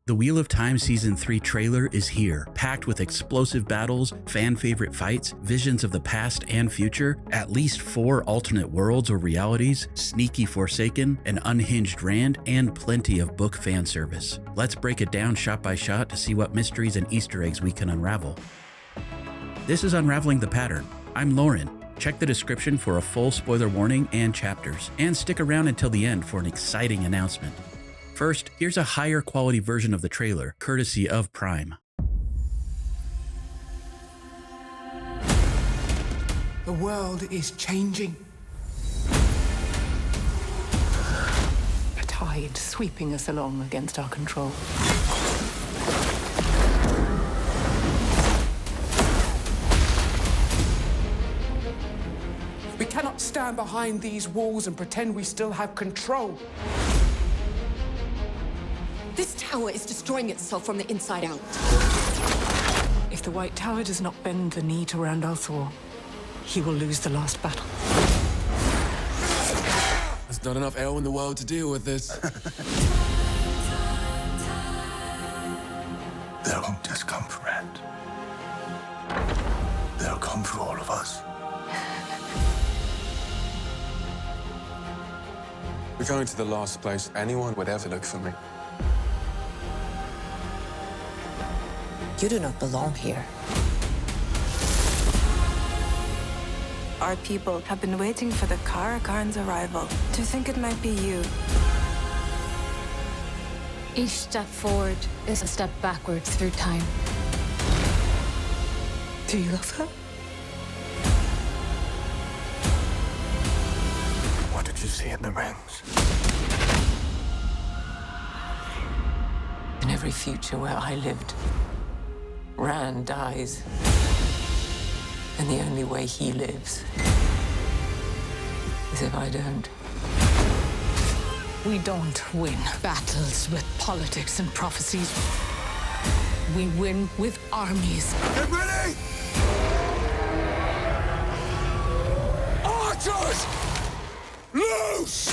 The Wheel of Time Season 3 trailer is here, packed with explosive battles, fan-favorite fights, visions of the past and future, at least 4 alternate worlds or realities, sneaky Forsaken, an unhinged Rand, and plenty of book fan service. Let's break it down shot by shot to see what mysteries and Easter eggs we can unravel. This is Unraveling the Pattern. I'm Lauren. Check the description for a full spoiler warning and chapters, and stick around until the end for an exciting announcement. First, here's a higher quality version of the trailer, courtesy of Prime. The world is changing. A tide sweeping us along against our control. We cannot stand behind these walls and pretend we still have control. This tower is destroying itself from the inside out. If the White Tower does not bend the knee to Rand al'Thor, he will lose the last battle. There's not enough Aiel in the world to deal with this. They won't just come for Rand. They'll come for all of us. We're going to the last place anyone would ever look for me. You do not belong here. Our people have been waiting for the Karakarn's arrival. To think it might be you. Each step forward is a step backwards through time. Do you love her? What did you see in the rings? In every future where I lived, Rand dies. And the only way he lives is if I don't. We don't win battles with politics and prophecies. We win with armies. Get ready! Archers! Loose!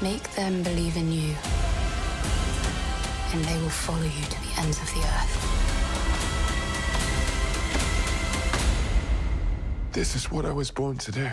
Make them believe in you, and they will follow you to the ends of the earth. This is what I was born to do.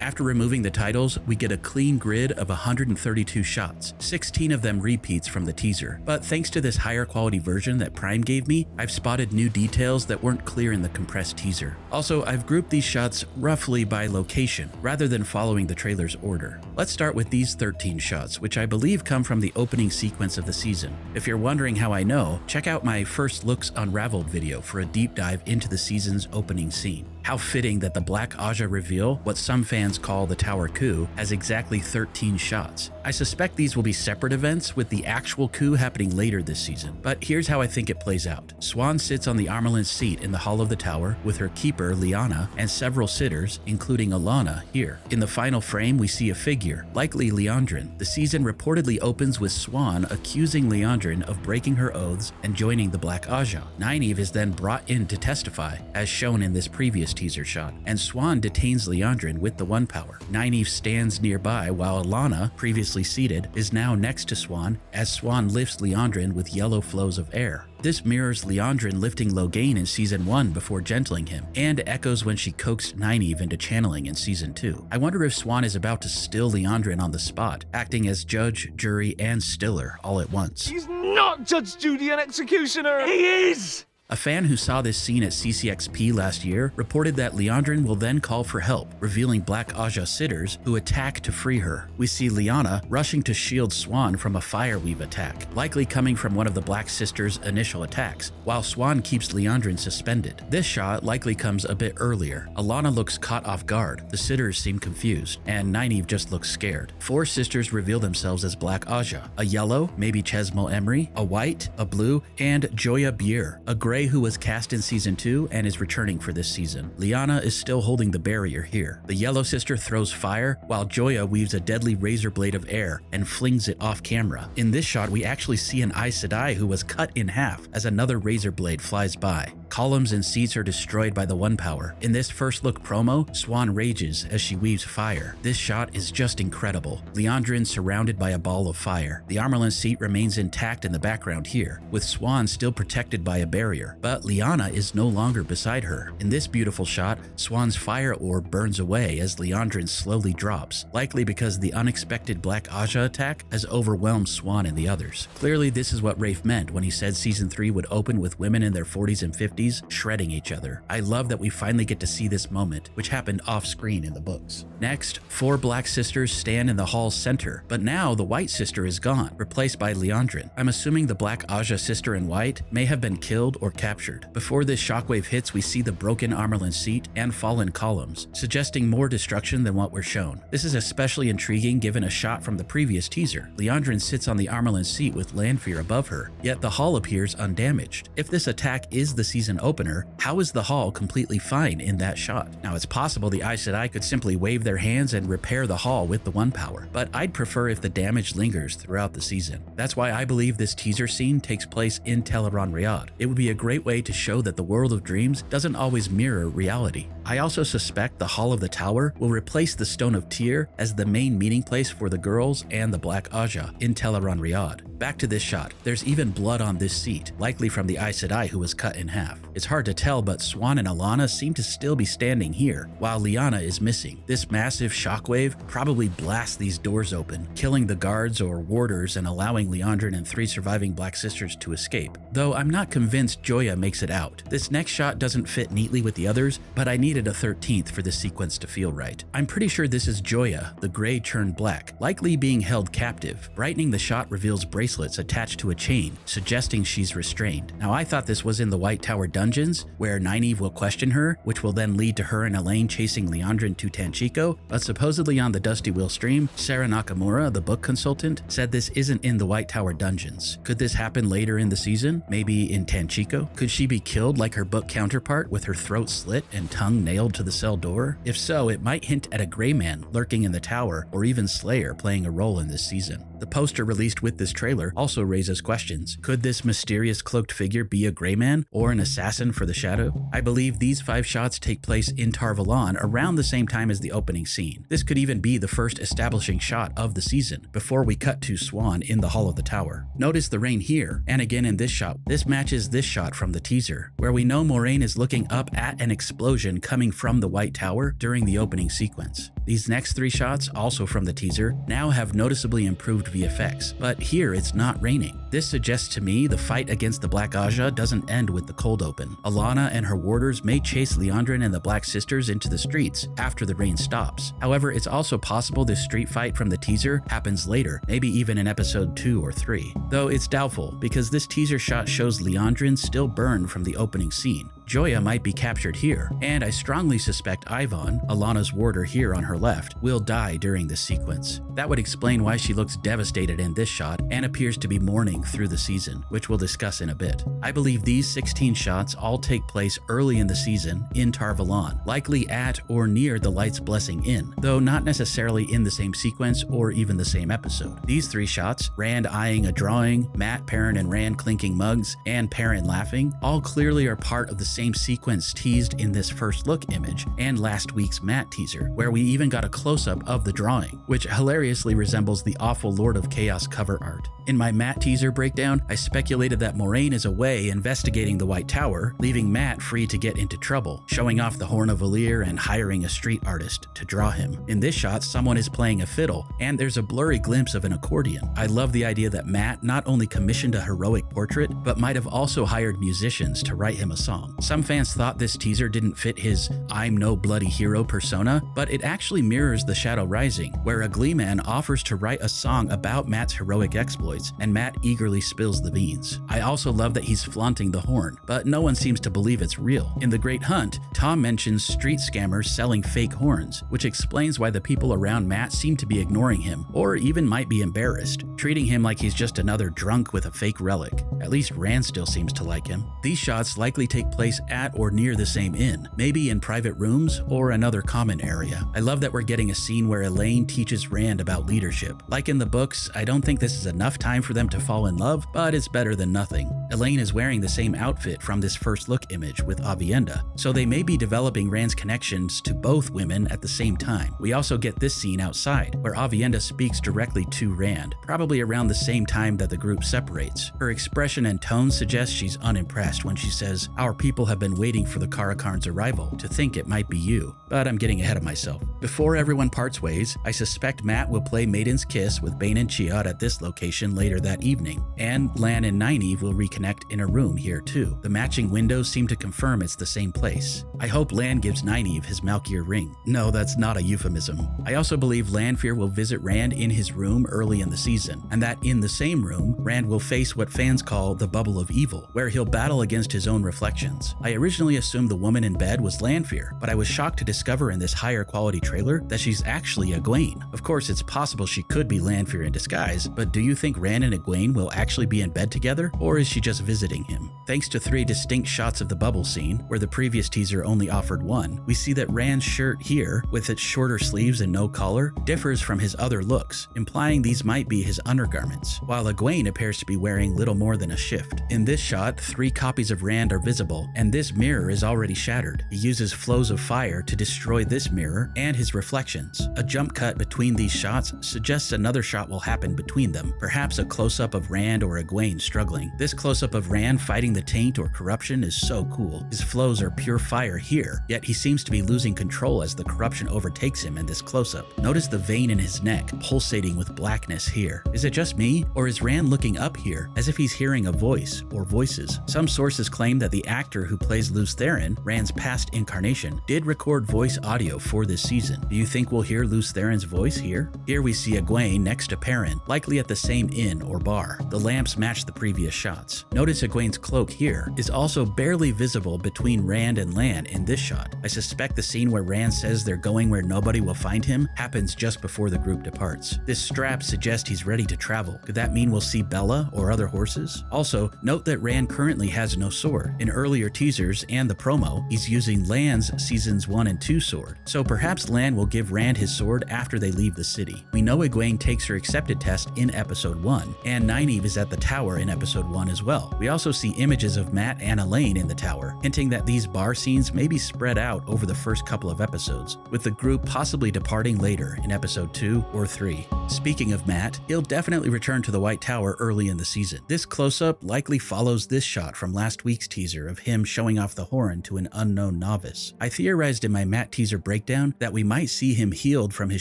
After removing the titles, we get a clean grid of 132 shots, 16 of them repeats from the teaser. But thanks to this higher quality version that Prime gave me, I've spotted new details that weren't clear in the compressed teaser. Also, I've grouped these shots roughly by location, rather than following the trailer's order. Let's start with these 13 shots, which I believe come from the opening sequence of the season. If you're wondering how I know, check out my First Looks Unraveled video for a deep dive into the season's opening scene. How fitting that the Black Ajah reveal, what some fans call the Tower Coup, has exactly 13 shots. I suspect these will be separate events, with the actual coup happening later this season. But here's how I think it plays out. Siuan sits on the Armelyn's seat in the Hall of the Tower with her keeper, Lyanna, and several sitters, including Alanna, here. In the final frame, we see a figure, likely Liandrin. The season reportedly opens with Siuan accusing Liandrin of breaking her oaths and joining the Black Ajah. Nynaeve is then brought in to testify, as shown in this previous teaser shot, and Siuan detains Liandrin with the One Power. Nynaeve stands nearby while Alanna, previously seated, is now next to Siuan as Siuan lifts Liandrin with yellow flows of air. This mirrors Liandrin lifting Loghedien in Season 1 before gentling him, and echoes when she coaxed Nynaeve into channeling in Season 2. I wonder if Siuan is about to still Liandrin on the spot, acting as judge, jury, and stiller all at once. He's not Judge, Judy, and Executioner! He is! A fan who saw this scene at CCXP last year reported that Liandrin will then call for help, revealing Black Ajah sitters who attack to free her. We see Lyanna rushing to shield Siuan from a fireweave attack, likely coming from one of the Black Sisters' initial attacks, while Siuan keeps Liandrin suspended. This shot likely comes a bit earlier. Alanna looks caught off guard, the sitters seem confused, and Nynaeve just looks scared. 4 sisters reveal themselves as Black Ajah: a yellow, maybe Chesmal Emry, a white, a blue, and Joya Bier, a gray Ray, who was cast in season 2 and is returning for this season. Lyanna is still holding the barrier here. The Yellow Sister throws fire, while Joya weaves a deadly razor blade of air and flings it off camera. In this shot, we actually see an Aes Sedai who was cut in half as another razor blade flies by. Columns and seats are destroyed by the One Power. In this first look promo, Siuan rages as she weaves fire. This shot is just incredible. Liandrin surrounded by a ball of fire. The Armerlin seat remains intact in the background here, with Siuan still protected by a barrier, but Lyanna is no longer beside her. In this beautiful shot, Siuan's fire orb burns away as Liandrin slowly drops, likely because the unexpected Black Ajah attack has overwhelmed Siuan and the others. Clearly, this is what Rafe meant when he said season 3 would open with women in their 40s and 50s shredding each other. I love that we finally get to see this moment, which happened off-screen in the books. Next, 4 Black Sisters stand in the hall's center, but now the White Sister is gone, replaced by Liandrin. I'm assuming the Black Ajah sister in white may have been killed or captured. Before this shockwave hits, we see the broken Armerlin seat and fallen columns, suggesting more destruction than what we're shown. This is especially intriguing given a shot from the previous teaser. Liandrin sits on the Armerlin seat with Lanfear above her, yet the hall appears undamaged. If this attack is the season opener, how is the hall completely fine in that shot? Now, it's possible the Aes Sedai could simply wave their hands and repair the hall with the One Power, but I'd prefer if the damage lingers throughout the season. That's why I believe this teaser scene takes place in tel'aran'rhiod. It would be a great way to show that the world of dreams doesn't always mirror reality. I also suspect the Hall of the Tower will replace the Stone of Tyr as the main meeting place for the girls and the Black Ajah in tel'aran'rhiod. Back to this shot, there's even blood on this seat, likely from the Aes Sedai who was cut in half. It's hard to tell, but Siuan and Alanna seem to still be standing here, while Lyanna is missing. This massive shockwave probably blasts these doors open, killing the guards or warders and allowing Liandrin and 3 surviving Black Sisters to escape. Though I'm not convinced Joya makes it out. This next shot doesn't fit neatly with the others, but I needed a 13th for this sequence to feel right. I'm pretty sure this is Joya, the gray turned black, likely being held captive. Brightening the shot reveals bracelets attached to a chain, suggesting she's restrained. Now, I thought this was in the White Tower dungeons, where Nynaeve will question her, which will then lead to her and Elaine chasing Liandrin to Tanchico, but supposedly on the Dusty Wheel stream, Sarah Nakamura, the book consultant, said this isn't in the White Tower dungeons. Could this happen later in the season? Maybe in Tanchico? Could she be killed like her book counterpart with her throat slit and tongue nailed to the cell door? If so, it might hint at a gray man lurking in the tower, or even Slayer playing a role in this season. The poster released with this trailer also raises questions. Could this mysterious cloaked figure be a gray man or an assassin for the Shadow? I believe these 5 shots take place in Tar Valon around the same time as the opening scene. This could even be the first establishing shot of the season, before we cut to Siuan in the Hall of the Tower. Notice the rain here, and again in this shot. This matches this shot from the teaser, where we know Moiraine is looking up at an explosion coming from the White Tower during the opening sequence. These next 3 shots, also from the teaser, now have noticeably improved VFX, but here it's not raining. This suggests to me the fight against the Black Ajah doesn't end with the cold open. Alanna and her warders may chase Liandrin and the Black Sisters into the streets after the rain stops. However, it's also possible this street fight from the teaser happens later, maybe even in episode 2 or 3. Though it's doubtful, because this teaser shot shows Liandrin still burned from the opening scene. Joya might be captured here, and I strongly suspect Ivan, Alanna's warder here on her left, will die during this sequence. That would explain why she looks devastated in this shot and appears to be mourning through the season, which we'll discuss in a bit. I believe these 16 shots all take place early in the season in Tar Valon, likely at or near the Light's Blessing Inn, though not necessarily in the same sequence or even the same episode. These 3 shots, Rand eyeing a drawing, Mat, Perrin, and Rand clinking mugs, and Perrin laughing, all clearly are part of the same sequence teased in this first look image and last week's Mat teaser, where we even got a close-up of the drawing, which hilariously resembles the awful Lord of Chaos cover art. In my Mat teaser breakdown, I speculated that Moiraine is away investigating the White Tower, leaving Mat free to get into trouble, showing off the Horn of Valyr and hiring a street artist to draw him. In this shot, someone is playing a fiddle, and there's a blurry glimpse of an accordion. I love the idea that Mat not only commissioned a heroic portrait, but might have also hired musicians to write him a song. Some fans thought this teaser didn't fit his "I'm no bloody hero" persona, but it actually mirrors The Shadow Rising, where a Glee man offers to write a song about Matt's heroic exploits, and Matt eagerly spills the beans. I also love that he's flaunting the horn, but no one seems to believe it's real. In The Great Hunt, Tom mentions street scammers selling fake horns, which explains why the people around Matt seem to be ignoring him, or even might be embarrassed, treating him like he's just another drunk with a fake relic. At least Rand still seems to like him. These shots likely take place at or near the same inn, maybe in private rooms or another common area. I love that we're getting a scene where Elaine teaches Rand about leadership. Like in the books, I don't think this is enough time for them to fall in love, but it's better than nothing. Elaine is wearing the same outfit from this first look image with Aviendha, so they may be developing Rand's connections to both women at the same time. We also get this scene outside, where Aviendha speaks directly to Rand, probably around the same time that the group separates. Her expression and tone suggest she's unimpressed when she says, "Our people have been waiting for the Karakarn's arrival to think it might be you." But I'm getting ahead of myself. Before everyone parts ways, I suspect Matt will play Maiden's Kiss with Bane and Chiad at this location later that evening, and Lan and Nynaeve will reconnect in a room here too. The matching windows seem to confirm it's the same place. I hope Lan gives Nynaeve his Malkyr ring. No, that's not a euphemism. I also believe Lanfear will visit Rand in his room early in the season, and that in the same room, Rand will face what fans call the Bubble of Evil, where he'll battle against his own reflections. I originally assumed the woman in bed was Lanfear, but I was shocked to discover in this higher quality trailer that she's actually Egwene. Of course, it's possible she could be Lanfear in disguise, but do you think Rand and Egwene will actually be in bed together, or is she just visiting him? Thanks to 3 distinct shots of the bubble scene, where the previous teaser only offered 1, we see that Rand's shirt here, with its shorter sleeves and no collar, differs from his other looks, implying these might be his undergarments, while Egwene appears to be wearing little more than a shift. In this shot, 3 copies of Rand are visible, and this mirror is already shattered. He uses flows of fire to destroy this mirror and his reflections. A jump cut between these shots suggests another shot will happen between them, perhaps a close-up of Rand or Egwene struggling. This close-up of Rand fighting the taint or corruption is so cool. His flows are pure fire here, yet he seems to be losing control as the corruption overtakes him in this close-up. Notice the vein in his neck pulsating with blackness here. Is it just me, or is Rand looking up here as if he's hearing a voice or voices? Some sources claim that the actor who plays Lews Therin, Rand's past incarnation, did record voice audio for this season. Do you think we'll hear Lews Therin's voice here? Here we see Egwene next to Perrin, likely at the same inn or bar. The lamps match the previous shots. Notice Egwene's cloak here is also barely visible between Rand and Lan in this shot. I suspect the scene where Rand says they're going where nobody will find him happens just before the group departs. This strap suggests he's ready to travel. Could that mean we'll see Bella or other horses? Also, note that Rand currently has no sword. In earlier teasers and the promo, he's using Lan's seasons 1 and 2 sword, so perhaps Lan will give Rand his sword after they leave the city. We know Egwene takes her accepted test in episode 1, and Nynaeve is at the tower in episode 1 as well. We also see images of Matt and Elaine in the tower, hinting that these bar scenes may be spread out over the first couple of episodes, with the group possibly departing later in episode 2 or 3. Speaking of Matt, he'll definitely return to the White Tower early in the season. This close-up likely follows this shot from last week's teaser of him showing off the horn to an unknown novice. I theorized in my Matt teaser breakdown that we might see him healed from his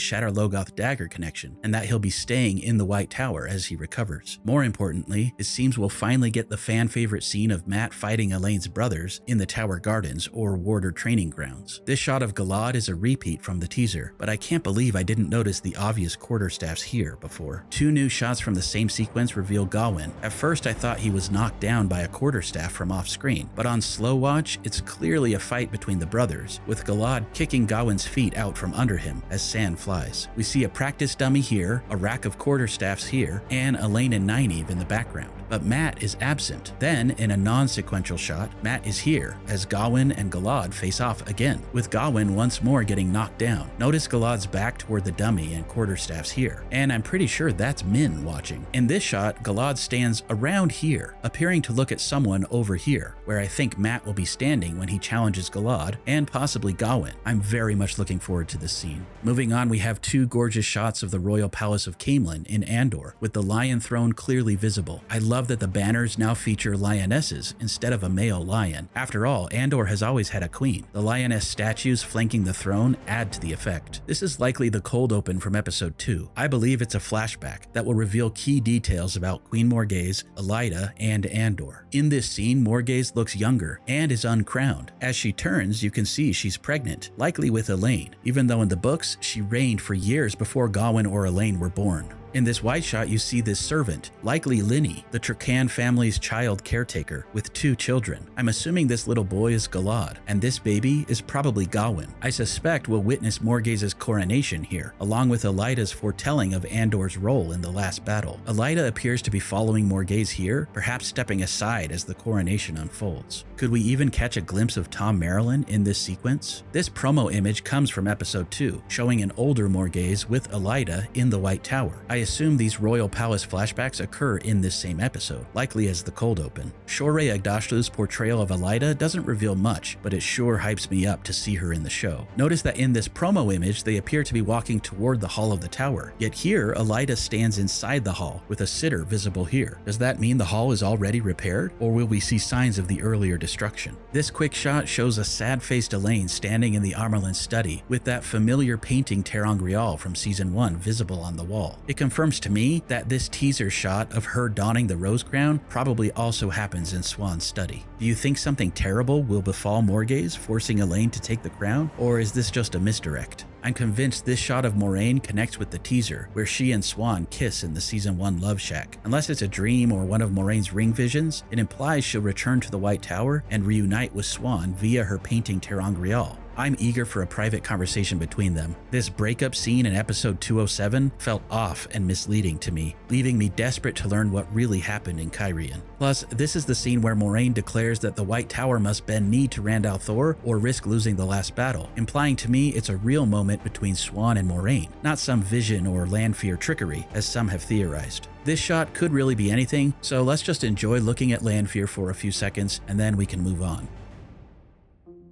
Shatter Logoth dagger connection, and that he'll be staying in the White Tower as he recovers. More importantly, it seems we'll finally get the fan-favorite scene of Matt fighting Elaine's brothers in the Tower Gardens or Warder training grounds. This shot of Galad is a repeat from the teaser, but I can't believe I didn't notice the obvious quarterstaffs here before. 2 new shots from the same sequence reveal Gawyn. At first I thought he was knocked down by a quarterstaff from off-screen, but on slow watch, it's clearly a fight between the brothers, with Galad kicking Gawyn's feet out from under him as sand flies. We see a practice dummy here, a rack of quarterstaffs here, and Elaine and Nynaeve in the background. But Matt is absent. Then, in a non-sequential shot, Matt is here as Gawyn and Galad face off again, with Gawyn once more getting knocked down. Notice Galad's back toward the dummy and quarterstaffs here, and I'm pretty sure that's Min watching. In this shot, Galad stands around here, appearing to look at someone over here, where I think Matt will be standing when he challenges Galad, and possibly Gawyn. I'm very much looking forward to this scene. Moving on, we have 2 gorgeous shots of the royal palace of Caemlyn in Andor, with the Lion Throne clearly visible. I love love that the banners now feature lionesses instead of a male lion. After all, Andor has always had a queen. The lioness statues flanking the throne add to the effect. This is likely the cold open from episode 2. I believe it's a flashback that will reveal key details about Queen Morghese, Elaida, and Andor. In this scene, Morghese looks younger and is uncrowned. As she turns, you can see she's pregnant, likely with Elaine, even though in the books, she reigned for years before Gawyn or Elaine were born. In this wide shot, you see this servant, likely Linny, the Tracan family's child caretaker, with 2 children. I'm assuming this little boy is Galad, and this baby is probably Gawyn. I suspect we'll witness Morghese's coronation here, along with Elaida's foretelling of Andor's role in the last battle. Elaida appears to be following Morghese here, perhaps stepping aside as the coronation unfolds. Could we even catch a glimpse of Tom Merrilin in this sequence? This promo image comes from episode 2, showing an older Morghese with Elaida in the White Tower. I assume these royal palace flashbacks occur in this same episode, likely as the cold open. Shohreh Aghdashloo's portrayal of Elaida doesn't reveal much, but it sure hypes me up to see her in the show. Notice that in this promo image, they appear to be walking toward the hall of the tower, yet here, Elaida stands inside the hall with a sitter visible here. Does that mean the hall is already repaired, or will we see signs of the earlier destruction? This quick shot shows a sad-faced Elaine standing in the Amyrlin's study, with that familiar painting tel'aran'rhiod from season 1 visible on the wall. It confirms to me that this teaser shot of her donning the rose crown probably also happens in Swan's study. Do you think something terrible will befall Morghese, forcing Elaine to take the crown, or is this just a misdirect? I'm convinced this shot of Moiraine connects with the teaser, where she and Swan kiss in the season 1 love shack. Unless it's a dream or one of Moraine's ring visions, it implies she'll return to the White Tower and reunite with Swan via her painting tel'aran'rhiod. I'm eager for a private conversation between them. This breakup scene in episode 207 felt off and misleading to me, leaving me desperate to learn what really happened in Cairhien. Plus, this is the scene where Moiraine declares that the White Tower must bend knee to Rand al'Thor or risk losing the last battle, implying to me it's a real moment between Swan and Moiraine, not some vision or Lanfear trickery, as some have theorized. This shot could really be anything, so let's just enjoy looking at Lanfear for a few seconds and then we can move on.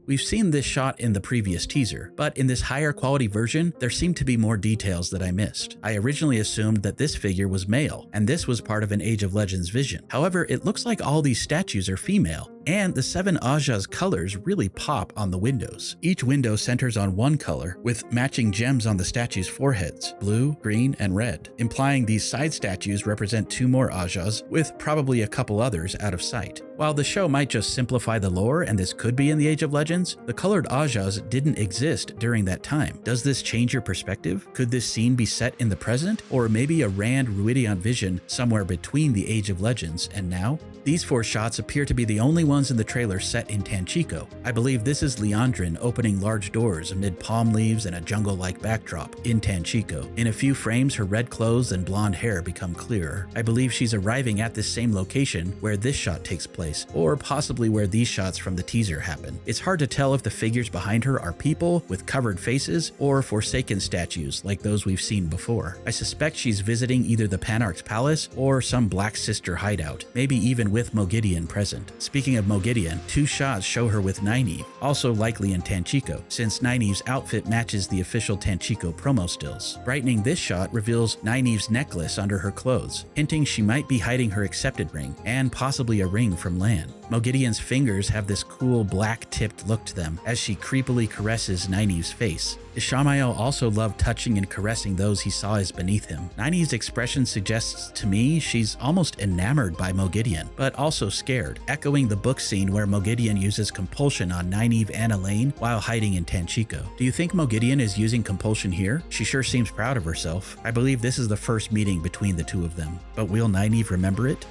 We've seen this shot in the previous teaser, but in this higher quality version, there seem to be more details that I missed. I originally assumed that this figure was male, and this was part of an Age of Legends vision. However, it looks like all these statues are female, and the 7 Ajah's colors really pop on the windows. Each window centers on one color, with matching gems on the statues' foreheads, blue, green, and red, implying these side statues represent 2 more Ajahs, with probably a couple others out of sight. While the show might just simplify the lore, and this could be in the Age of Legends, the colored Ajahs didn't exist during that time. Does this change your perspective? Could this scene be set in the present, or maybe a Rand Rhuidean vision somewhere between the Age of Legends and now? These 4 shots appear to be the only ones in the trailer set in Tanchico. I believe this is Liandrin opening large doors amid palm leaves and a jungle-like backdrop in Tanchico. In a few frames, her red clothes and blonde hair become clearer. I believe she's arriving at this same location where this shot takes place, or possibly where these shots from the teaser happen. It's hard to tell if the figures behind her are people with covered faces or Forsaken statues like those we've seen before. I suspect she's visiting either the Panarch's palace or some Black Sister hideout, maybe even with Moghedien present. Speaking of Moghedien, 2 shots show her with Nynaeve, also likely in Tanchico, since Nynaeve's outfit matches the official Tanchico promo stills. Brightening this shot reveals Nynaeve's necklace under her clothes, hinting she might be hiding her accepted ring, and possibly a ring from Lan. Moghedien's fingers have this cool black-tipped look to them as she creepily caresses Nynaeve's face. Ishamael also loved touching and caressing those he saw as beneath him. Nynaeve's expression suggests to me she's almost enamored by Moghedien, but also scared, echoing the book scene where Moghedien uses compulsion on Nynaeve and Elaine while hiding in Tanchico. Do you think Moghedien is using compulsion here? She sure seems proud of herself. I believe this is the first meeting between the 2 of them, but will Nynaeve remember it?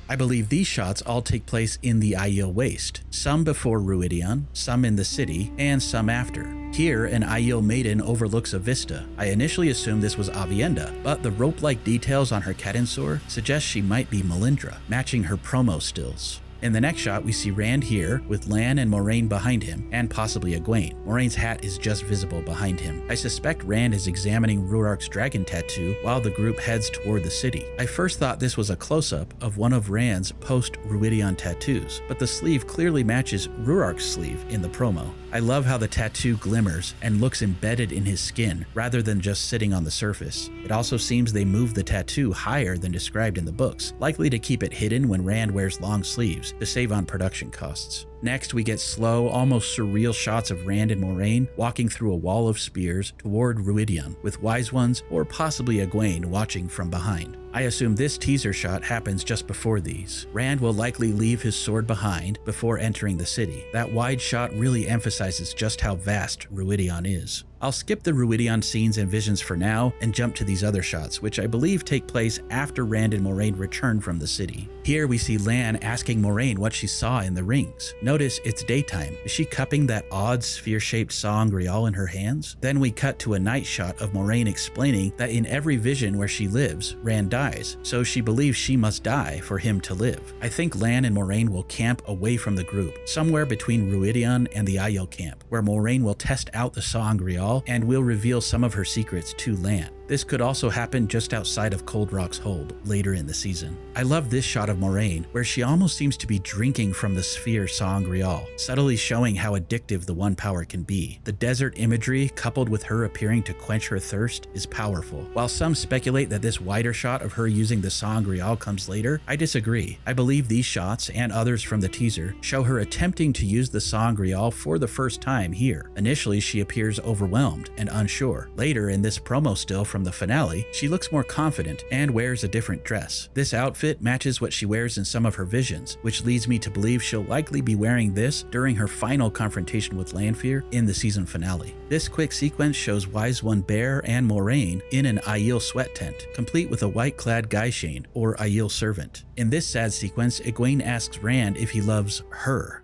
I believe these shots all take place in the Aiel Waste, some before Rhuidean, some in the city, and some after. Here, an Aiel maiden overlooks a vista. I initially assumed this was Aviendha, but the rope-like details on her Cadansor suggest she might be Melindra, matching her promo stills. In the next shot, we see Rand here with Lan and Moiraine behind him, and possibly Egwene. Moraine's hat is just visible behind him. I suspect Rand is examining Rhuarc's dragon tattoo while the group heads toward the city. I first thought this was a close-up of one of Rand's post-Rhuidean tattoos, but the sleeve clearly matches Rhuarc's sleeve in the promo. I love how the tattoo glimmers and looks embedded in his skin rather than just sitting on the surface. It also seems they moved the tattoo higher than described in the books, likely to keep it hidden when Rand wears long sleeves to save on production costs. Next, we get slow, almost surreal shots of Rand and Moiraine walking through a wall of spears toward Rhuidean, with Wise Ones or possibly Egwene watching from behind. I assume this teaser shot happens just before these. Rand will likely leave his sword behind before entering the city. That wide shot really emphasizes just how vast Rhuidean is. I'll skip the Rhuidean scenes and visions for now and jump to these other shots, which I believe take place after Rand and Moiraine return from the city. Here we see Lan asking Moiraine what she saw in the rings. Notice it's daytime. Is she cupping that odd sphere-shaped sangreal in her hands? Then we cut to a night shot of Moiraine explaining that in every vision where she lives, Rand dies, so she believes she must die for him to live. I think Lan and Moiraine will camp away from the group, somewhere between Rhuidean and the Aiel camp, where Moiraine will test out the sangreal and will reveal some of her secrets to Lan. This could also happen just outside of Cold Rock's hold later in the season. I love this shot of Moiraine, where she almost seems to be drinking from the sphere sangreal, subtly showing how addictive the one power can be. The desert imagery, coupled with her appearing to quench her thirst, is powerful. While some speculate that this wider shot of her using the sangreal comes later, I disagree. I believe these shots, and others from the teaser, show her attempting to use the sangreal for the first time here. Initially, she appears overwhelmed and unsure. Later, in this promo still from the finale, she looks more confident and wears a different dress. This outfit matches what she wears in some of her visions, which leads me to believe she'll likely be wearing this during her final confrontation with Lanfear in the season finale. This quick sequence shows Wise One Bear and Moiraine in an Aiel sweat tent, complete with a white-clad Gai'Shane, or Aiel servant. In this sad sequence, Egwene asks Rand if he loves her.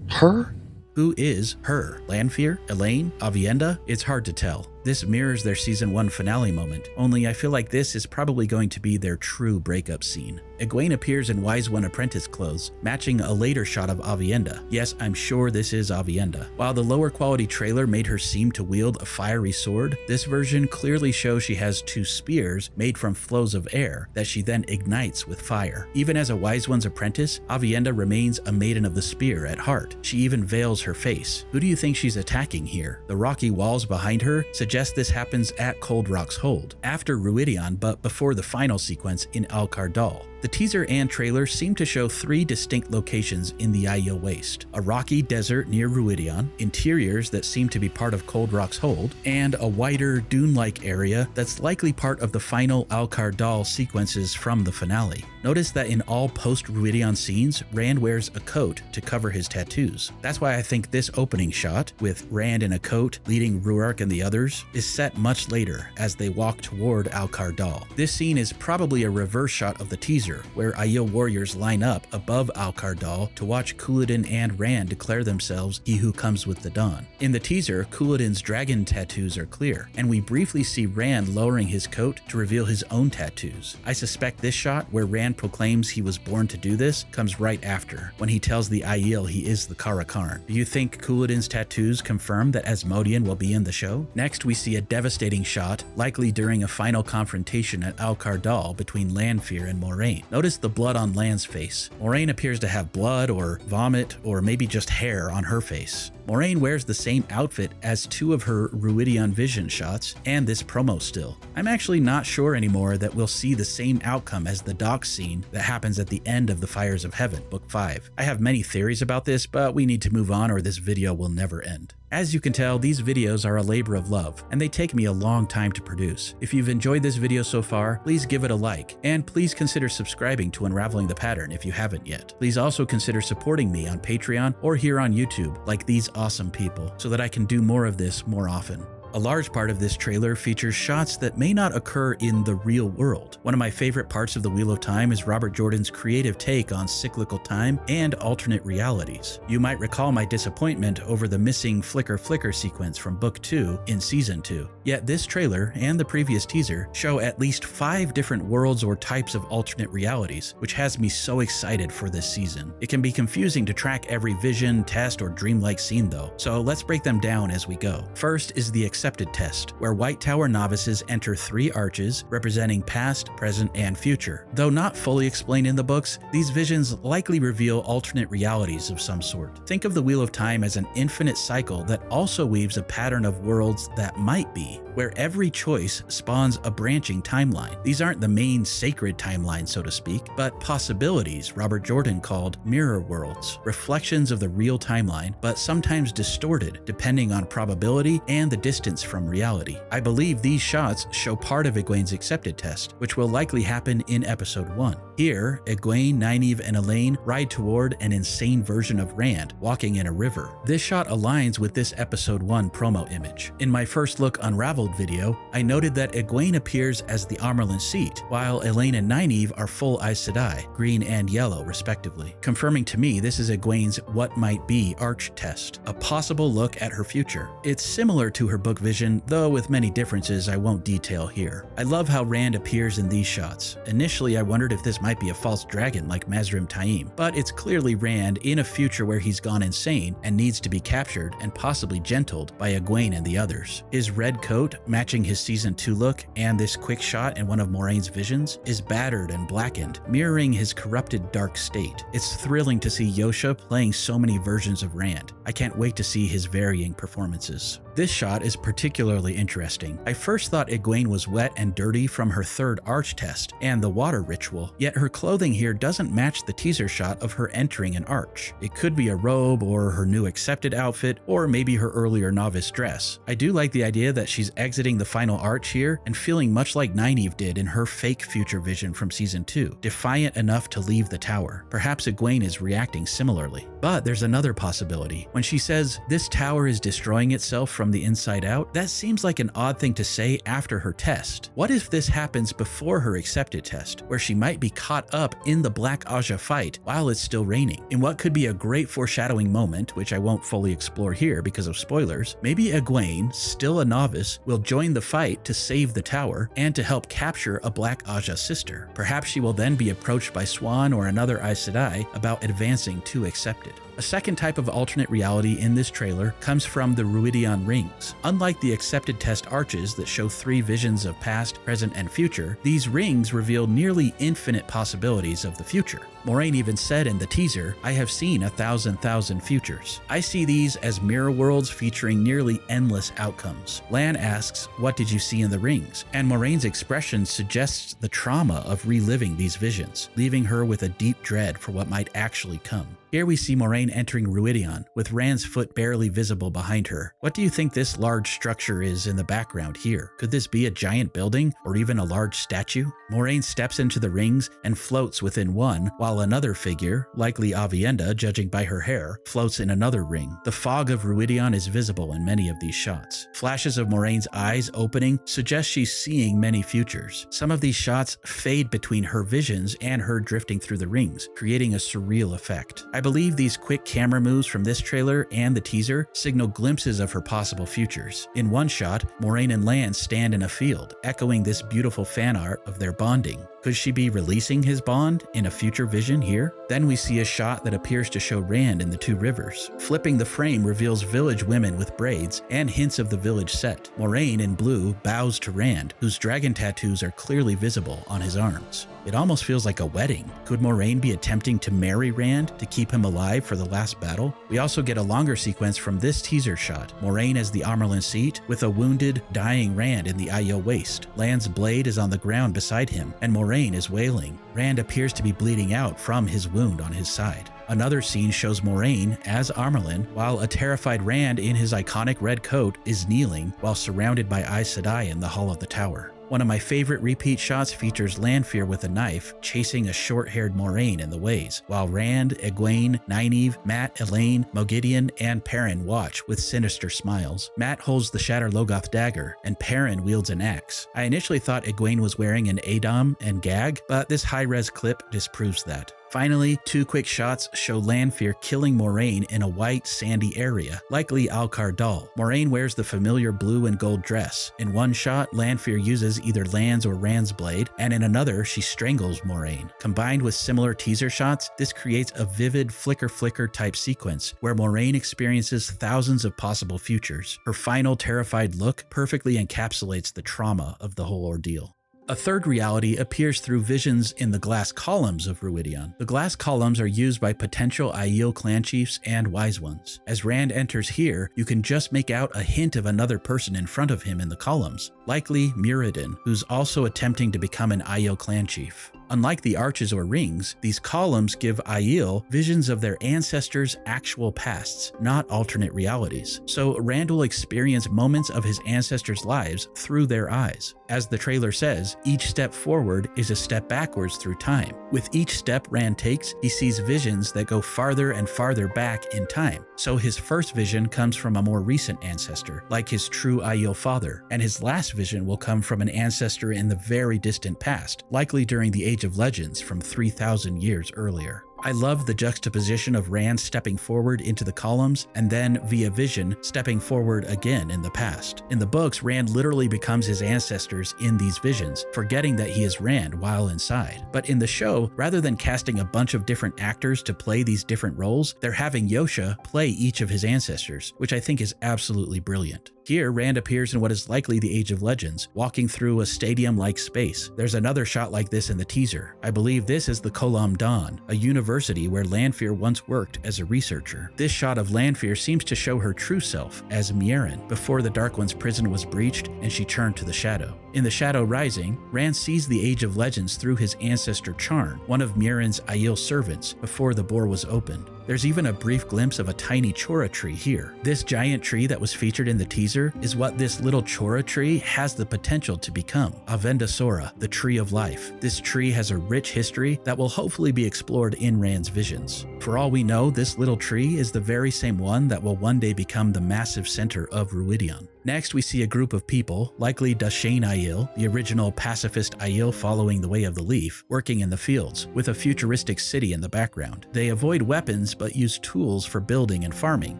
Her? Who is her? Lanfear? Elaine? Aviendha? It's hard to tell. This mirrors their season 1 finale moment, only I feel like this is probably going to be their true breakup scene. Egwene appears in Wise One apprentice clothes, matching a later shot of Aviendha. Yes, I'm sure this is Aviendha. While the lower quality trailer made her seem to wield a fiery sword, this version clearly shows she has 2 spears made from flows of air that she then ignites with fire. Even as a Wise One's apprentice, Aviendha remains a maiden of the spear at heart. She even veils her face. Who do you think she's attacking here? The rocky walls behind her suggest this happens at Cold Rock's hold, after Rhuidean but before the final sequence in Alcar Dal. The teaser and trailer seem to show 3 distinct locations in the Aiel Waste: a rocky desert near Rhuidean, interiors that seem to be part of Cold Rock's hold, and a wider dune-like area that's likely part of the final Alcar Dal sequences from the finale. Notice that in all post-Rhuidean scenes, Rand wears a coat to cover his tattoos. That's why I think this opening shot, with Rand in a coat leading Rhuarc and the others, is set much later as they walk toward Alcar Dal. This scene is probably a reverse shot of the teaser, where Aiel warriors line up above Alcar Dal to watch Couladin and Rand declare themselves He Who Comes with the Dawn. In the teaser, Couladin's dragon tattoos are clear, and we briefly see Rand lowering his coat to reveal his own tattoos. I suspect this shot, where Rand proclaims he was born to do this, comes right after, when he tells the Aiel he is the Karakarn. Do you think Couladin's tattoos confirm that Asmodean will be in the show? Next, we see a devastating shot, likely during a final confrontation at Alcar Dal between Lanfear and Moiraine. Notice the blood on Lan's face. Moiraine appears to have blood or vomit or maybe just hair on her face. Moiraine wears the same outfit as 2 of her Rhuidean vision shots and this promo still. I'm actually not sure anymore that we'll see the same outcome as the dock scene that happens at the end of The Fires of Heaven, Book 5. I have many theories about this, but we need to move on or this video will never end. As you can tell, these videos are a labor of love, and they take me a long time to produce. If you've enjoyed this video so far, please give it a like, and please consider subscribing to Unraveling the Pattern if you haven't yet. Please also consider supporting me on Patreon or here on YouTube, like these awesome people, so that I can do more of this more often. A large part of this trailer features shots that may not occur in the real world. One of my favorite parts of The Wheel of Time is Robert Jordan's creative take on cyclical time and alternate realities. You might recall my disappointment over the missing flicker sequence from Book 2 in Season 2. Yet this trailer and the previous teaser show at least 5 different worlds or types of alternate realities, which has me so excited for this season. It can be confusing to track every vision, test, or dreamlike scene though, so let's break them down as we go. First is the Accepted Test, where White Tower novices enter 3 arches representing past, present, and future. Though not fully explained in the books, these visions likely reveal alternate realities of some sort. Think of the Wheel of Time as an infinite cycle that also weaves a pattern of worlds that might be, where every choice spawns a branching timeline. These aren't the main sacred timeline, so to speak, but possibilities Robert Jordan called mirror worlds, reflections of the real timeline, but sometimes distorted depending on probability and the distance from reality. I believe these shots show part of Egwene's Accepted Test, which will likely happen in Episode 1. Here, Egwene, Nynaeve, and Elaine ride toward an insane version of Rand walking in a river. This shot aligns with this Episode 1 promo image. In my first look Unraveled video, I noted that Egwene appears as the Amyrlin seat, while Elaine and Nynaeve are full Aes Sedai, green and yellow respectively, confirming to me this is Egwene's what might be arch test, a possible look at her future. It's similar to her book vision, though with many differences I won't detail here. I love how Rand appears in these shots. Initially I wondered if this might be a false dragon like Mazrim Taim, but it's clearly Rand in a future where he's gone insane and needs to be captured and possibly gentled by Egwene and the others. His red coat, matching his Season 2 look, and this quick shot in one of Moiraine's visions, is battered and blackened, mirroring his corrupted dark state. It's thrilling to see Yosha playing so many versions of Rand. I can't wait to see his varying performances. This shot is particularly interesting. I first thought Egwene was wet and dirty from her 3rd arch test and the water ritual, yet her clothing here doesn't match the teaser shot of her entering an arch. It could be a robe or her new accepted outfit, or maybe her earlier novice dress. I do like the idea that she's exiting the final arch here and feeling much like Nynaeve did in her fake future vision from Season 2, defiant enough to leave the tower. Perhaps Egwene is reacting similarly. But there's another possibility. When she says, "This tower is destroying itself from the inside out," that seems like an odd thing to say after her test. What if this happens before her accepted test, where she might be caught up in the Black Ajah fight while it's still raining? In what could be a great foreshadowing moment, which I won't fully explore here because of spoilers, maybe Egwene, still a novice, will join the fight to save the tower and to help capture a Black Ajah sister. Perhaps she will then be approached by Swan or another Aes Sedai about advancing to accepted. A second type of alternate reality in this trailer comes from the Rhuidean rings. Unlike the accepted test arches that show 3 visions of past, present, and future, these rings reveal nearly infinite possibilities of the future. Moiraine even said in the teaser, "I have seen 1,000,000 futures." I see these as mirror worlds featuring nearly endless outcomes. Lan asks, "What did you see in the rings?" And Moraine's expression suggests the trauma of reliving these visions, leaving her with a deep dread for what might actually come. Here we see Moiraine entering Rhuidean, with Rand's foot barely visible behind her. What do you think this large structure is in the background here? Could this be a giant building, or even a large statue? Moiraine steps into the rings and floats within one, while another figure, likely Aviendha judging by her hair, floats in another ring. The fog of Rhuidean is visible in many of these shots. Flashes of Moraine's eyes opening suggest she's seeing many futures. Some of these shots fade between her visions and her drifting through the rings, creating a surreal effect. I believe these quick camera moves from this trailer and the teaser signal glimpses of her possible futures. In one shot, Moiraine and Lan stand in a field, echoing this beautiful fan art of their bonding. Could she be releasing his bond in a future vision here? Then we see a shot that appears to show Rand in the 2 rivers. Flipping the frame reveals village women with braids and hints of the village set. Moiraine in blue bows to Rand, whose dragon tattoos are clearly visible on his arms. It almost feels like a wedding. Could Moiraine be attempting to marry Rand to keep him alive for the last battle? We also get a longer sequence from this teaser shot. Moiraine as the Amyrlin seat, with a wounded, dying Rand in the Aiel waist. Lan's blade is on the ground beside him, and Moiraine is wailing. Rand appears to be bleeding out from his wound on his side. Another scene shows Moiraine as Amyrlin, while a terrified Rand in his iconic red coat is kneeling while surrounded by Aes Sedai in the Hall of the Tower. One of my favorite repeat shots features Lanfear with a knife chasing a short-haired Moiraine in the ways, while Rand, Egwene, Nynaeve, Mat, Elaine, Moghedien, and Perrin watch with sinister smiles. Mat holds the Shatter Logoth dagger, and Perrin wields an axe. I initially thought Egwene was wearing an Adom and gag, but this high-res clip disproves that. Finally, 2 quick shots show Lanfear killing Moiraine in a white, sandy area, likely Alcar Dal. Moiraine wears the familiar blue and gold dress. In one shot, Lanfear uses either Lan's or Rand's blade, and in another, she strangles Moiraine. Combined with similar teaser shots, this creates a vivid flicker-flicker type sequence where Moiraine experiences thousands of possible futures. Her final terrified look perfectly encapsulates the trauma of the whole ordeal. A third reality appears through visions in the glass columns of Rhuidean. The glass columns are used by potential Aiel clan chiefs and wise ones. As Rand enters here, you can just make out a hint of another person in front of him in the columns, likely Moghedien, who's also attempting to become an Aiel clan chief. Unlike the arches or rings, these columns give Aiel visions of their ancestors' actual pasts, not alternate realities. So Rand will experience moments of his ancestors' lives through their eyes. As the trailer says, each step forward is a step backwards through time. With each step Rand takes, he sees visions that go farther and farther back in time. So his first vision comes from a more recent ancestor, like his true Aiel father, and his last vision will come from an ancestor in the very distant past, likely during the Age of Legends from 3,000 years earlier. I love the juxtaposition of Rand stepping forward into the columns and then, via vision, stepping forward again in the past. In the books, Rand literally becomes his ancestors in these visions, forgetting that he is Rand while inside. But in the show, rather than casting a bunch of different actors to play these different roles, they're having Yosha play each of his ancestors, which I think is absolutely brilliant. Here, Rand appears in what is likely the Age of Legends, walking through a stadium-like space. There's another shot like this in the teaser. I believe this is the Kolam Dawn, a university where Lanfear once worked as a researcher. This shot of Lanfear seems to show her true self as Moiraine, before the Dark One's prison was breached and she turned to the Shadow. In The Shadow Rising, Rand sees the Age of Legends through his ancestor Charn, one of Moiraine's Aiel servants, before the bore was opened. There's even a brief glimpse of a tiny Chora tree here. This giant tree that was featured in the teaser is what this little Chora tree has the potential to become, Avendasora, the Tree of Life. This tree has a rich history that will hopefully be explored in Rand's visions. For all we know, this little tree is the very same one that will one day become the massive center of Rhuidean. Next, we see a group of people, likely Dashane Aiel, the original pacifist Aiel following the Way of the Leaf, working in the fields, with a futuristic city in the background. They avoid weapons but use tools for building and farming,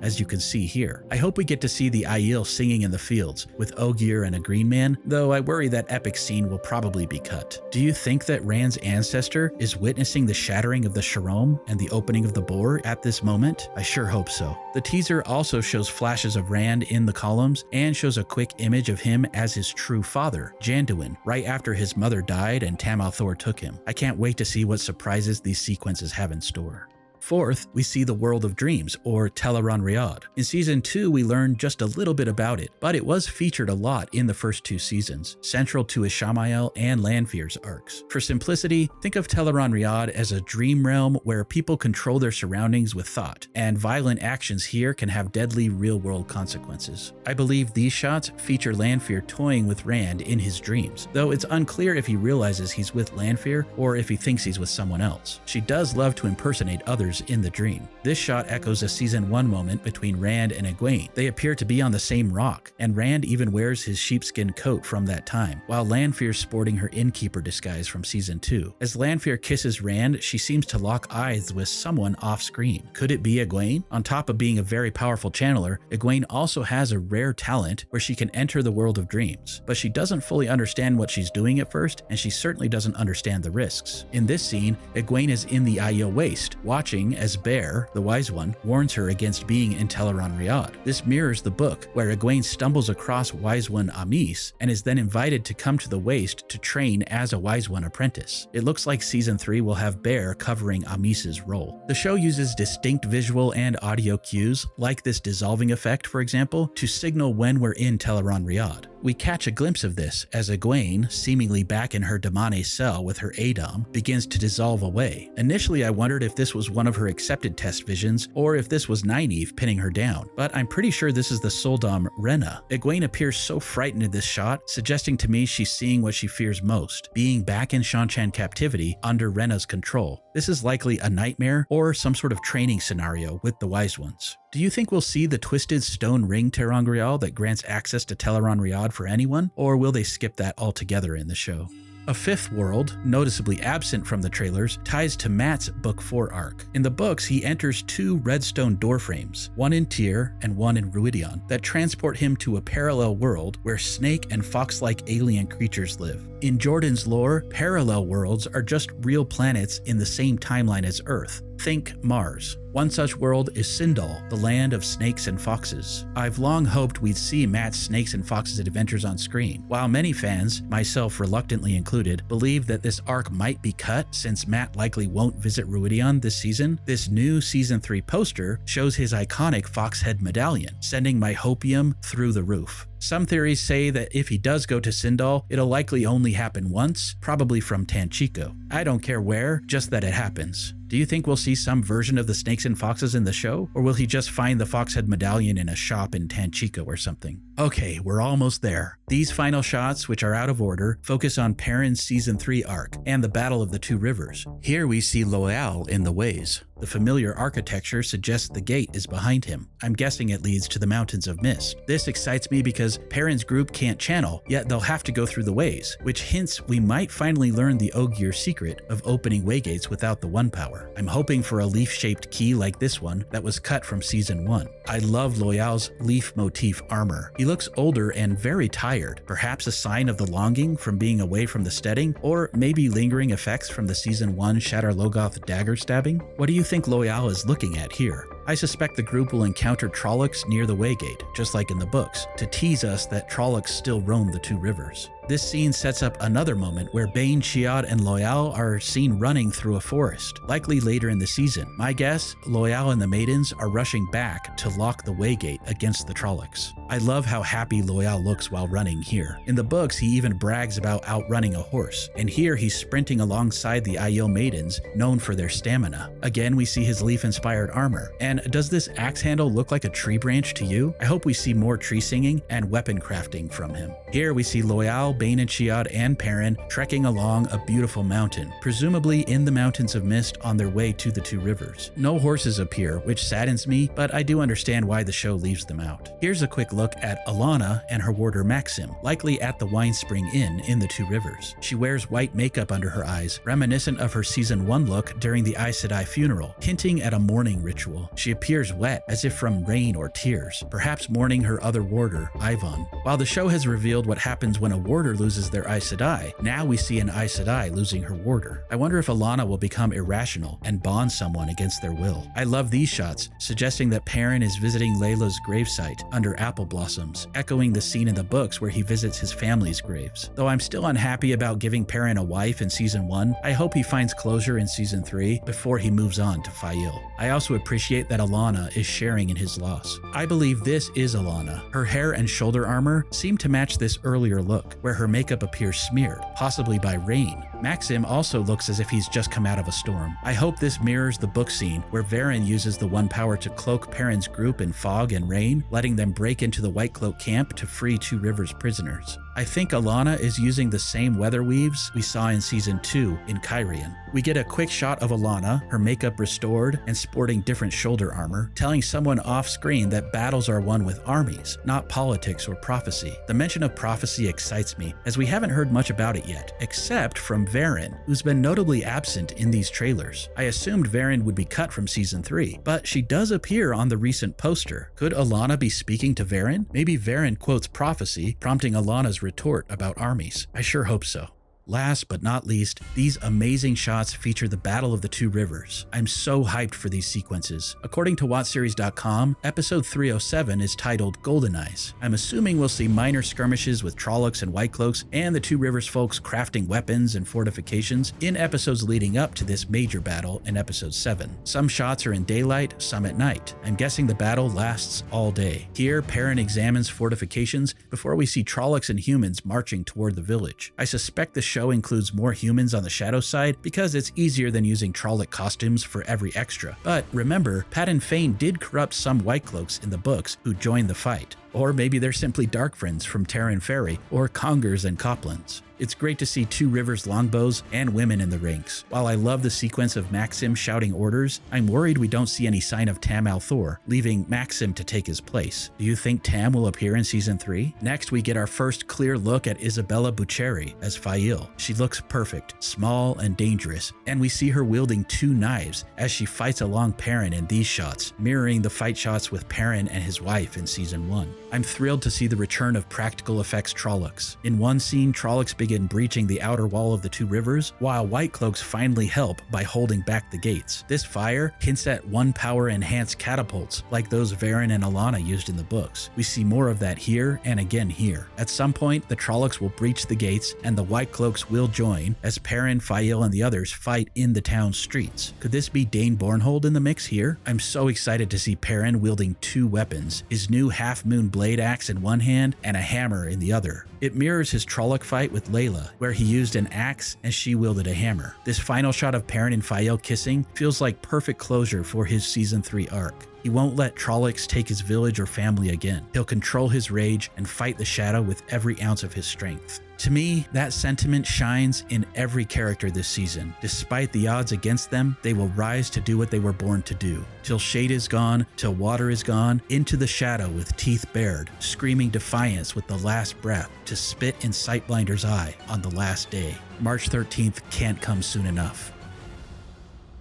as you can see here. I hope we get to see the Aiel singing in the fields, with Ogier and a green man, though I worry that epic scene will probably be cut. Do you think that Rand's ancestor is witnessing the shattering of the Sharom and the opening of the bore at this moment? I sure hope so. The teaser also shows flashes of Rand in the columns and shows a quick image of him as his true father, Janduin, right after his mother died and Tam Al'Thor took him. I can't wait to see what surprises these sequences have in store. Fourth, we see the World of Dreams, or tel'aran'rhiod. In Season 2, we learned just a little bit about it, but it was featured a lot in the first 2 seasons, central to Ishamael and Lanfear's arcs. For simplicity, think of tel'aran'rhiod as a dream realm where people control their surroundings with thought, and violent actions here can have deadly real-world consequences. I believe these shots feature Lanfear toying with Rand in his dreams, though it's unclear if he realizes he's with Lanfear or if he thinks he's with someone else. She does love to impersonate others in the dream. This shot echoes a Season 1 moment between Rand and Egwene. They appear to be on the same rock, and Rand even wears his sheepskin coat from that time, while Lanfear's sporting her innkeeper disguise from Season 2. As Lanfear kisses Rand, she seems to lock eyes with someone off-screen. Could it be Egwene? On top of being a very powerful channeler, Egwene also has a rare talent where she can enter the world of dreams, but she doesn't fully understand what she's doing at first, and she certainly doesn't understand the risks. In this scene, Egwene is in the Aiel Waste, watching as Bear, the Wise One, warns her against being in tel'aran'rhiod. This mirrors the book, where Egwene stumbles across Wise One Amis and is then invited to come to the Waste to train as a Wise One apprentice. It looks like Season 3 will have Bear covering Amis's role. The show uses distinct visual and audio cues, like this dissolving effect, for example, to signal when we're in tel'aran'rhiod. We catch a glimpse of this as Gawyn, seemingly back in her Damane cell with her Adom, begins to dissolve away. Initially I wondered if this was one of her accepted test visions or if this was Nynaeve pinning her down, but I'm pretty sure this is the Soldom Rena. Gawyn appears so frightened in this shot, suggesting to me she's seeing what she fears most, being back in Seanchan captivity under Rena's control. This is likely a nightmare or some sort of training scenario with the Wise Ones. Do you think we'll see the twisted stone ring tel'aran'rhiod that grants access to tel'aran'rhiod for anyone, or will they skip that altogether in the show? A fifth world, noticeably absent from the trailers, ties to Mat's Book 4 arc. In the books, he enters 2 redstone doorframes, one in Tyr and one in Rhuidean, that transport him to a parallel world where snake and fox-like alien creatures live. In Jordan's lore, parallel worlds are just real planets in the same timeline as Earth. Think Mars. One such world is Sindal, the land of snakes and foxes. I've long hoped we'd see Mat's Snakes and Foxes adventures on screen. While many fans, myself reluctantly included, believe that this arc might be cut since Mat likely won't visit Rhuidean this season, this new Season 3 poster shows his iconic fox head medallion, sending my hopium through the roof. Some theories say that if he does go to Sindal, it'll likely only happen once, probably from Tanchico. I don't care where, just that it happens. Do you think we'll see some version of the Snakes and Foxes in the show? Or will he just find the Foxhead medallion in a shop in Tanchico or something? Okay, we're almost there. These final shots, which are out of order, focus on Perrin's Season 3 arc and the Battle of the Two Rivers. Here we see Loial in the ways. The familiar architecture suggests the gate is behind him. I'm guessing it leads to the Mountains of Mist. This excites me because Perrin's group can't channel, yet they'll have to go through the ways, which hints we might finally learn the Ogier secret of opening waygates without the One Power. I'm hoping for a leaf-shaped key like this one that was cut from Season 1. I love Loial's leaf motif armor. He looks older and very tired, perhaps a sign of the longing from being away from the steading, or maybe lingering effects from the Season 1 Shadar Logoth dagger stabbing. What do you think Loial is looking at here? I suspect the group will encounter Trollocs near the Waygate, just like in the books, to tease us that Trollocs still roam the Two Rivers. This scene sets up another moment where Bane, Chiad, and Loial are seen running through a forest, likely later in the season. My guess, Loial and the maidens are rushing back to lock the Waygate against the Trollocs. I love how happy Loial looks while running here. In the books, he even brags about outrunning a horse, and here he's sprinting alongside the Aiel maidens, known for their stamina. Again, we see his leaf-inspired armor. And does this axe handle look like a tree branch to you? I hope we see more tree singing and weapon crafting from him. Here we see Loial, Bane and Chiad, and Perrin trekking along a beautiful mountain, presumably in the Mountains of Mist on their way to the Two Rivers. No horses appear, which saddens me, but I do understand why the show leaves them out. Here's a quick look at Alanna and her warder Maxim, likely at the Wine Spring Inn in the Two Rivers. She wears white makeup under her eyes, reminiscent of her Season 1 look during the Aes Sedai funeral, hinting at a mourning ritual. She appears wet, as if from rain or tears, perhaps mourning her other warder, Ivan. While the show has revealed what happens when a warder loses their Aes Sedai, now we see an Aes Sedai losing her warder. I wonder if Alanna will become irrational and bond someone against their will. I love these shots, suggesting that Perrin is visiting Layla's gravesite under apple blossoms, echoing the scene in the books where he visits his family's graves. Though I'm still unhappy about giving Perrin a wife in Season 1, I hope he finds closure in Season 3 before he moves on to Fail. I also appreciate that Alanna is sharing in his loss. I believe this is Alanna. Her hair and shoulder armor seem to match this earlier look, where her makeup appears smeared, possibly by rain. Maxim also looks as if he's just come out of a storm. I hope this mirrors the book scene where Varen uses the One Power to cloak Perrin's group in fog and rain, letting them break into the White Cloak camp to free Two Rivers prisoners. I think Alanna is using the same weather weaves we saw in Season 2 in Cairhien. We get a quick shot of Alanna, her makeup restored and sporting different shoulder armor, telling someone off-screen that battles are won with armies, not politics or prophecy. The mention of prophecy excites me, as we haven't heard much about it yet, except from Varen, who's been notably absent in these trailers. I assumed Varen would be cut from Season 3, but she does appear on the recent poster. Could Alanna be speaking to Varen? Maybe Varen quotes prophecy, prompting Alanna's retort about armies. I sure hope so. Last but not least, these amazing shots feature the Battle of the Two Rivers. I'm so hyped for these sequences. According to WatchSeries.com, episode 307 is titled Golden Eyes. I'm assuming we'll see minor skirmishes with Trollocs and Whitecloaks and the Two Rivers folks crafting weapons and fortifications in episodes leading up to this major battle in episode 7. Some shots are in daylight, some at night. I'm guessing the battle lasts all day. Here, Perrin examines fortifications before we see Trollocs and humans marching toward the village. I suspect the show includes more humans on the shadow side because it's easier than using Trolloc costumes for every extra. But remember, Padan Fain did corrupt some Whitecloaks in the books who joined the fight. Or maybe they're simply dark friends from Terran Ferry or Congers and Coplands. It's great to see Two Rivers longbows and women in the ranks. While I love the sequence of Maxim shouting orders, I'm worried we don't see any sign of Tam al'Thor, leaving Maxim to take his place. Do you think Tam will appear in Season 3? Next, we get our first clear look at Isabella Bucherri as Aiel. She looks perfect, small and dangerous, and we see her wielding 2 knives as she fights along Perrin in these shots, mirroring the fight shots with Perrin and his wife in Season 1. I'm thrilled to see the return of practical effects Trollocs. In one scene, Trollocs begin breaching the outer wall of the Two Rivers, while Whitecloaks finally help by holding back the gates. This fire hints at 1-power enhanced catapults like those Varen and Alana used in the books. We see more of that here and again here. At some point, the Trollocs will breach the gates and the Whitecloaks will join as Perrin, Aiel, and the others fight in the town's streets. Could this be Dane Bornhold in the mix here? I'm so excited to see Perrin wielding 2 weapons, his new half-moon blade axe in one hand and a hammer in the other. It mirrors his Trolloc fight with Layla, where he used an axe and she wielded a hammer. This final shot of Perrin and Aiel kissing feels like perfect closure for his Season 3 arc. He won't let Trollocs take his village or family again. He'll control his rage and fight the shadow with every ounce of his strength. To me, that sentiment shines in every character this season. Despite the odds against them, they will rise to do what they were born to do. Till shade is gone, till water is gone, into the shadow with teeth bared, screaming defiance with the last breath, to spit in Sightblinder's eye on the last day. March 13th can't come soon enough.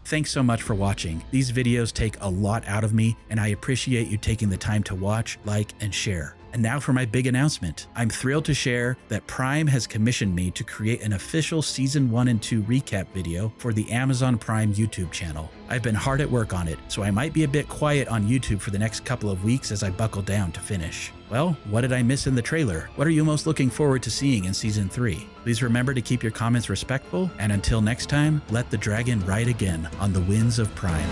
Thanks so much for watching. These videos take a lot out of me, and I appreciate you taking the time to watch, like, and share. And now for my big announcement. I'm thrilled to share that Prime has commissioned me to create an official Season 1 and 2 recap video for the Amazon Prime YouTube channel. I've been hard at work on it, so I might be a bit quiet on YouTube for the next couple of weeks as I buckle down to finish. Well, what did I miss in the trailer? What are you most looking forward to seeing in Season 3? Please remember to keep your comments respectful, and until next time, let the dragon ride again on the winds of Prime.